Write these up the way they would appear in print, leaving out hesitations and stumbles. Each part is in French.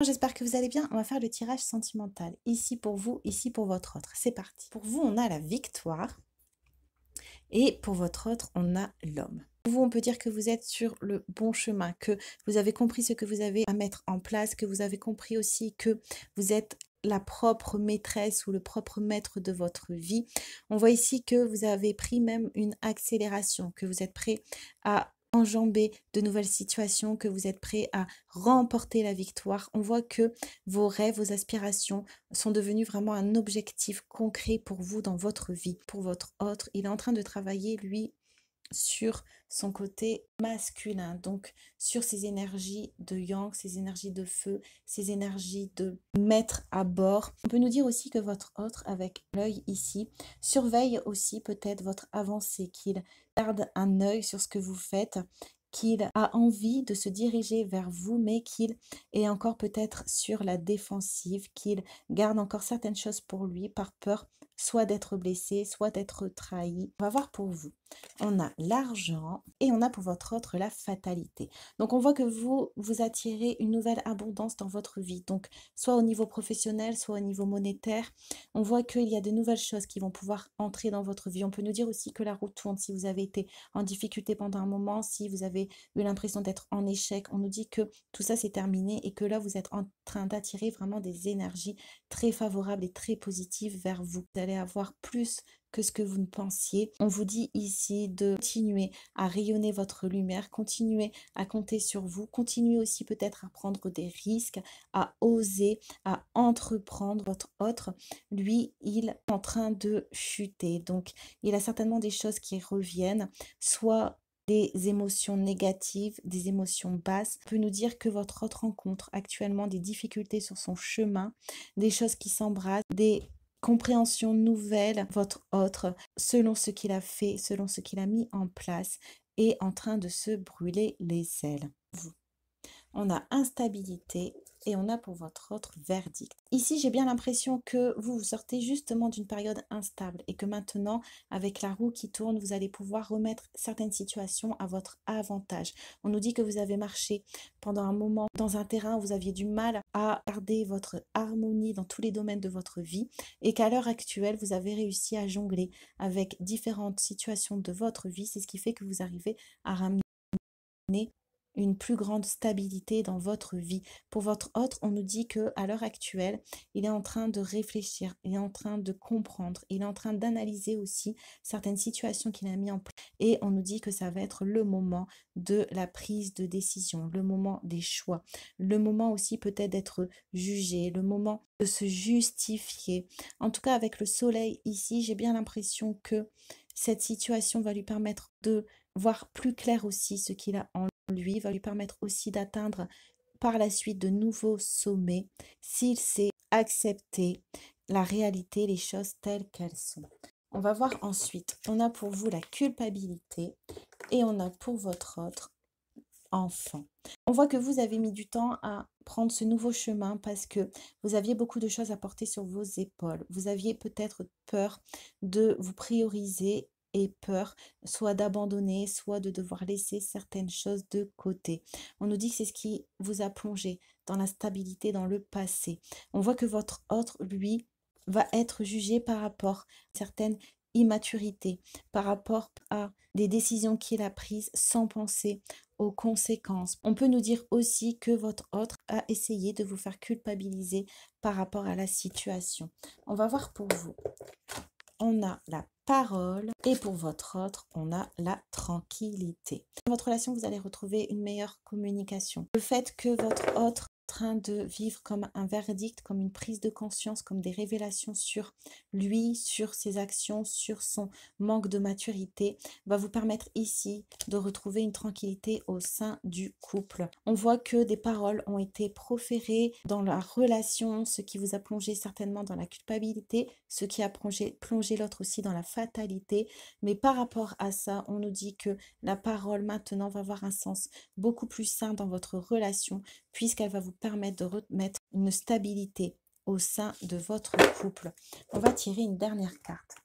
J'espère que vous allez bien. On va faire le tirage sentimental. Ici pour vous, ici pour votre autre. C'est parti. Pour vous, on a la victoire. Et pour votre autre, on a l'homme. Pour vous, on peut dire que vous êtes sur le bon chemin, que vous avez compris ce que vous avez à mettre en place, que vous avez compris aussi que vous êtes la propre maîtresse ou le propre maître de votre vie. On voit ici que vous avez pris même une accélération, que vous êtes prêt à enjamber de nouvelles situations, que vous êtes prêt à remporter la victoire. On voit que vos rêves, vos aspirations sont devenus vraiment un objectif concret pour vous dans votre vie. Pour votre autre, il est en train de travailler, lui, sur son côté masculin, donc sur ses énergies de yang, ses énergies de feu, ses énergies de mettre à bord. On peut nous dire aussi que votre autre, avec l'œil ici, surveille aussi peut-être votre avancée, qu'il garde un œil sur ce que vous faites, qu'il a envie de se diriger vers vous, mais qu'il est encore peut-être sur la défensive, qu'il garde encore certaines choses pour lui par peur soit d'être blessé, soit d'être trahi. On va voir pour vous. On a l'argent et on a pour votre autre la fatalité. Donc on voit que vous attirez une nouvelle abondance dans votre vie. Donc soit au niveau professionnel, soit au niveau monétaire. On voit qu'il y a de nouvelles choses qui vont pouvoir entrer dans votre vie. On peut nous dire aussi que la roue tourne si vous avez été en difficulté pendant un moment, si vous avez eu l'impression d'être en échec. On nous dit que tout ça c'est terminé et que là vous êtes en train d'attirer vraiment des énergies très favorables et très positives vers vous. Vous allez avoir plus que ce que vous ne pensiez. On vous dit ici de continuer à rayonner votre lumière, continuer à compter sur vous, continuer aussi peut-être à prendre des risques, à oser, à entreprendre. Votre autre, lui, il est en train de chuter. Donc, il a certainement des choses qui reviennent, soit des émotions négatives, des émotions basses. On peut nous dire que votre autre rencontre actuellement des difficultés sur son chemin, des choses qui s'embrassent, des compréhension nouvelle, votre autre, selon ce qu'il a fait, selon ce qu'il a mis en place, est en train de se brûler les ailes. Vous. On a instabilité et on a pour votre autre verdict. Ici, j'ai bien l'impression que vous sortez justement d'une période instable et que maintenant, avec la roue qui tourne, vous allez pouvoir remettre certaines situations à votre avantage. On nous dit que vous avez marché pendant un moment dans un terrain où vous aviez du mal à garder votre harmonie dans tous les domaines de votre vie et qu'à l'heure actuelle, vous avez réussi à jongler avec différentes situations de votre vie. C'est ce qui fait que vous arrivez à ramener une plus grande stabilité dans votre vie. Pour votre autre, on nous dit que à l'heure actuelle, il est en train de réfléchir, il est en train de comprendre, il est en train d'analyser aussi certaines situations qu'il a mis en place. Et on nous dit que ça va être le moment de la prise de décision, le moment des choix, le moment aussi peut-être d'être jugé, le moment de se justifier. En tout cas, avec le soleil ici, j'ai bien l'impression que cette situation va lui permettre de voir plus clair aussi ce qu'il a en lui, va lui permettre aussi d'atteindre par la suite de nouveaux sommets s'il sait accepter la réalité, les choses telles qu'elles sont. On va voir ensuite, on a pour vous la culpabilité et on a pour votre autre enfant. On voit que vous avez mis du temps à prendre ce nouveau chemin parce que vous aviez beaucoup de choses à porter sur vos épaules. Vous aviez peut-être peur de vous prioriser et peur soit d'abandonner, soit de devoir laisser certaines choses de côté. On nous dit que c'est ce qui vous a plongé dans la stabilité dans le passé. On voit que votre autre, lui, va être jugé par rapport à certaines immaturités, par rapport à des décisions qu'il a prises sans penser aux conséquences. On peut nous dire aussi que votre autre a essayé de vous faire culpabiliser par rapport à la situation. On va voir pour vous. On a la parole et pour votre autre, on a la tranquillité. Dans votre relation, vous allez retrouver une meilleure communication. Le fait que votre autre est en train de vivre comme un verdict, comme une prise de conscience, comme des révélations sur lui, sur ses actions, sur son manque de maturité, va vous permettre ici de retrouver une tranquillité au sein du couple. On voit que des paroles ont été proférées dans la relation, ce qui vous a plongé certainement dans la culpabilité, ce qui a plongé l'autre aussi dans la fatalité. Mais par rapport à ça, on nous dit que la parole maintenant va avoir un sens beaucoup plus sain dans votre relation, puisqu'elle va vous permettre de remettre une stabilité au sein de votre couple. On va tirer une dernière carte.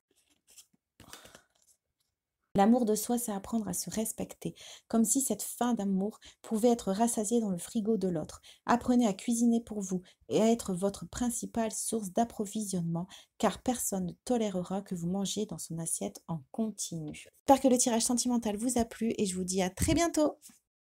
L'amour de soi, c'est apprendre à se respecter, comme si cette faim d'amour pouvait être rassasiée dans le frigo de l'autre. Apprenez à cuisiner pour vous et à être votre principale source d'approvisionnement, car personne ne tolérera que vous mangiez dans son assiette en continu. J'espère que le tirage sentimental vous a plu et je vous dis à très bientôt.